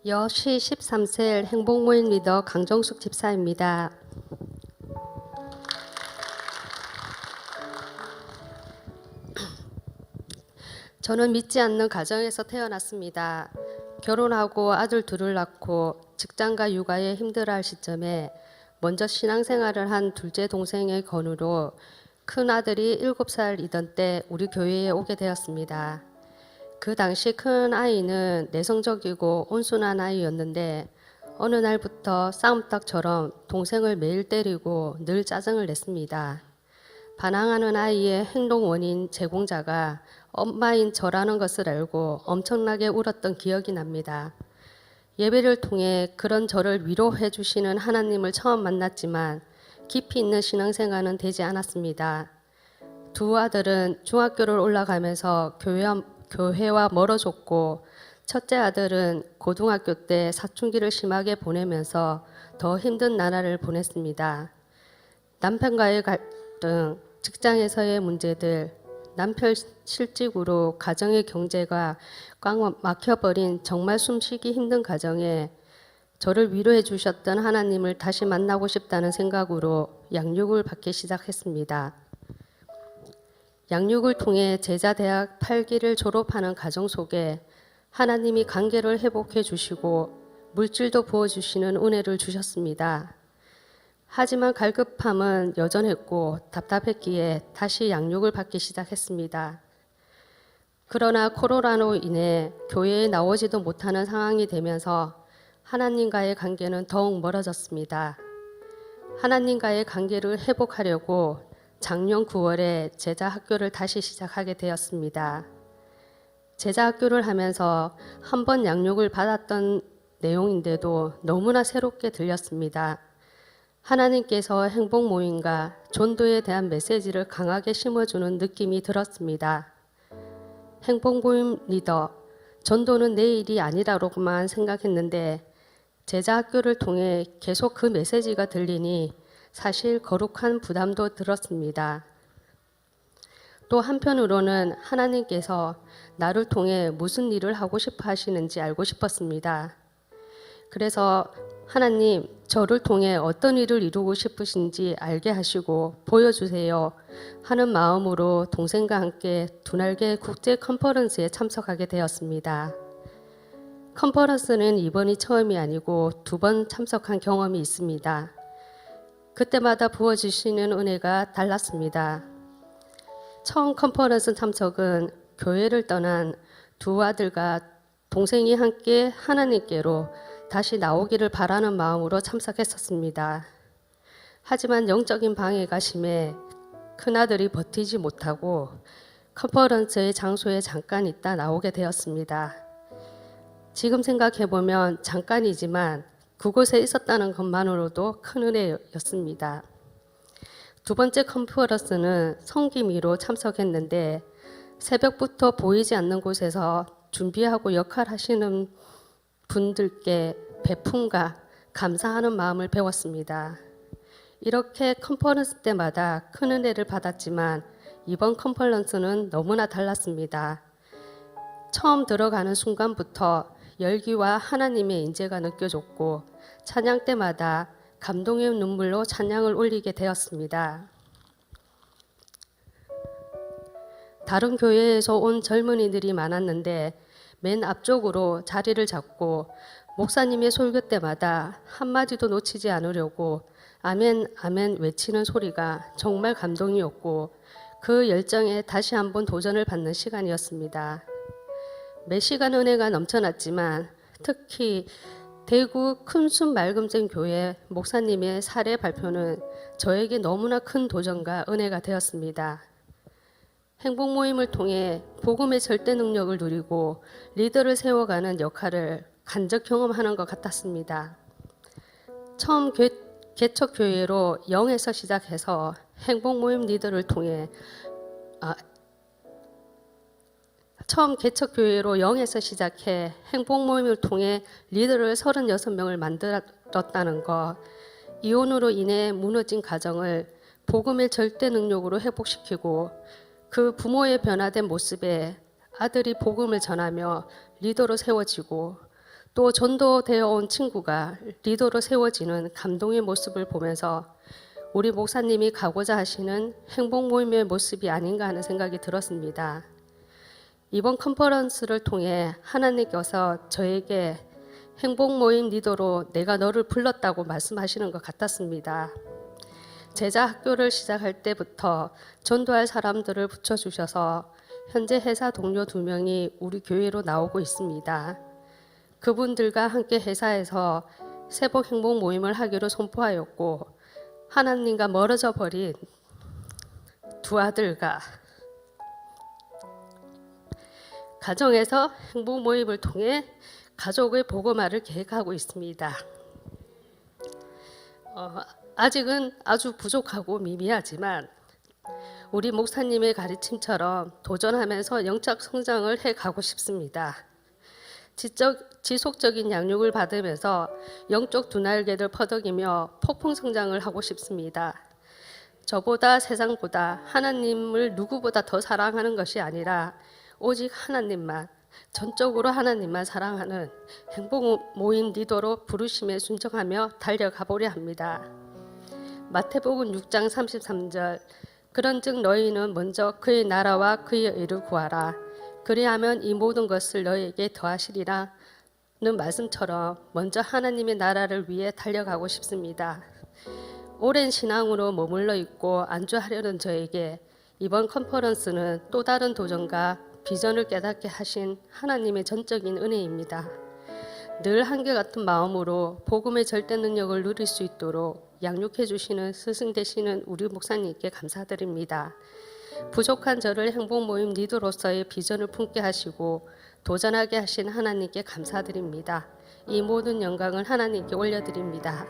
여시 13세 행복모임 리더 강정숙 집사입니다. 저는 믿지 않는 가정에서 태어났습니다. 결혼하고 아들 둘을 낳고 직장과 육아에 힘들어할 시점에 먼저 신앙생활을 한 둘째 동생의 권유로 큰 아들이 7살이던 때 우리 교회에 오게 되었습니다. 그 당시 큰 아이는 내성적이고 온순한 아이였는데 어느 날부터 싸움닭처럼 동생을 매일 때리고 늘 짜증을 냈습니다. 반항하는 아이의 행동 원인 제공자가 엄마인 저라는 것을 알고 엄청나게 울었던 기억이 납니다. 예배를 통해 그런 저를 위로해 주시는 하나님을 처음 만났지만 깊이 있는 신앙생활은 되지 않았습니다. 두 아들은 중학교를 올라가면서 교회와 멀어졌고 첫째 아들은 고등학교 때 사춘기를 심하게 보내면서 더 힘든 나날을 보냈습니다. 남편과의 갈등, 직장에서의 문제들, 남편 실직으로 가정의 경제가 꽉 막혀버린 정말 숨쉬기 힘든 가정에 저를 위로해 주셨던 하나님을 다시 만나고 싶다는 생각으로 양육을 받기 시작했습니다. 양육을 통해 제자 대학 8기를 졸업하는 가정 속에 하나님이 관계를 회복해 주시고 물질도 부어주시는 은혜를 주셨습니다. 하지만 갈급함은 여전했고 답답했기에 다시 양육을 받기 시작했습니다. 그러나 코로나로 인해 교회에 나오지도 못하는 상황이 되면서 하나님과의 관계는 더욱 멀어졌습니다. 하나님과의 관계를 회복하려고 작년 9월에 제자 학교를 다시 시작하게 되었습니다. 제자 학교를 하면서 한 번 양육을 받았던 내용인데도 너무나 새롭게 들렸습니다. 하나님께서 행복 모임과 전도에 대한 메시지를 강하게 심어주는 느낌이 들었습니다. 행복 모임 리더, 전도는 내 일이 아니라고만 생각했는데 제자 학교를 통해 계속 그 메시지가 들리니 사실 거룩한 부담도 들었습니다. 또 한편으로는 하나님께서 나를 통해 무슨 일을 하고 싶어 하시는지 알고 싶었습니다. 그래서 하나님, 저를 통해 어떤 일을 이루고 싶으신지 알게 하시고 보여주세요 하는 마음으로 동생과 함께 두날개 국제 컨퍼런스에 참석하게 되었습니다. 컨퍼런스는 이번이 처음이 아니고 2번 참석한 경험이 있습니다. 그때마다 부어주시는 은혜가 달랐습니다. 처음 컨퍼런스 참석은 교회를 떠난 두 아들과 동생이 함께 하나님께로 다시 나오기를 바라는 마음으로 참석했었습니다. 하지만 영적인 방해가 심해 큰아들이 버티지 못하고 컨퍼런스의 장소에 잠깐 있다 나오게 되었습니다. 지금 생각해보면 잠깐이지만 그곳에 있었다는 것만으로도 큰 은혜였습니다. 2번째 컨퍼런스는 성김이로 참석했는데 새벽부터 보이지 않는 곳에서 준비하고 역할하시는 분들께 베품과 감사하는 마음을 배웠습니다. 이렇게 컨퍼런스 때마다 큰 은혜를 받았지만 이번 컨퍼런스는 너무나 달랐습니다. 처음 들어가는 순간부터 열기와 하나님의 인재가 느껴졌고 찬양 때마다 감동의 눈물로 찬양을 올리게 되었습니다. 다른 교회에서 온 젊은이들이 많았는데 맨 앞쪽으로 자리를 잡고 목사님의 설교 때마다 한마디도 놓치지 않으려고 아멘 아멘 외치는 소리가 정말 감동이었고 그 열정에 다시 한번 도전을 받는 시간이었습니다. 매 시간 은혜가 넘쳐났지만 특히 대구 큰순 맑음쟁 교회 목사님의 사례 발표는 저에게 너무나 큰 도전과 은혜가 되었습니다. 행복 모임을 통해 복음의 절대 능력을 누리고 리더를 세워가는 역할을 간접 경험하는 것 같았습니다. 처음 개척 교회로 0에서 시작해서 행복 모임 리더를 통해 처음 개척 교회로 0에서 시작해 행복 모임을 통해 리더를 36명을 만들었다는 것, 이혼으로 인해 무너진 가정을 복음의 절대 능력으로 회복시키고 그 부모의 변화된 모습에 아들이 복음을 전하며 리더로 세워지고 또 전도되어 온 친구가 리더로 세워지는 감동의 모습을 보면서 우리 목사님이 가고자 하시는 행복 모임의 모습이 아닌가 하는 생각이 들었습니다. 이번 컨퍼런스를 통해 하나님께서 저에게 행복 모임 리더로 내가 너를 불렀다고 말씀하시는 것 같았습니다. 제자 학교를 시작할 때부터 전도할 사람들을 붙여주셔서 현재 회사 동료 2명이 우리 교회로 나오고 있습니다. 그분들과 함께 회사에서 세복 행복 모임을 하기로 선포하였고 하나님과 멀어져 버린 두 아들과 가정에서 행복 모임을 통해 가족의 복음화를 계획하고 있습니다. 아직은 아주 부족하고 미미하지만 우리 목사님의 가르침처럼 도전하면서 영적 성장을 해가고 싶습니다. 지속적인 양육을 받으면서 영적 두 날개를 퍼덕이며 폭풍 성장을 하고 싶습니다. 저보다 세상보다 하나님을 누구보다 더 사랑하는 것이 아니라 오직 하나님만, 전적으로 하나님만 사랑하는 행복 모임 리더로 부르심에 순종하며 달려가 보려 합니다. 마태복음 6장 33절 그런즉 너희는 먼저 그의 나라와 그의 의를 구하라. 그리하면 이 모든 것을 너희에게 더하시리라는 말씀처럼 먼저 하나님의 나라를 위해 달려가고 싶습니다. 오랜 신앙으로 머물러 있고 안주하려는 저에게 이번 컨퍼런스는 또 다른 도전과 비전을 깨닫게 하신 하나님의 전적인 은혜입니다. 늘 한결같은 마음으로 복음의 절대 능력을 누릴 수 있도록 양육해 주시는 스승 되시는 우리 목사님께 감사드립니다. 부족한 저를 행복 모임 리더로서의 비전을 품게 하시고 도전하게 하신 하나님께 감사드립니다. 이 모든 영광을 하나님께 올려드립니다.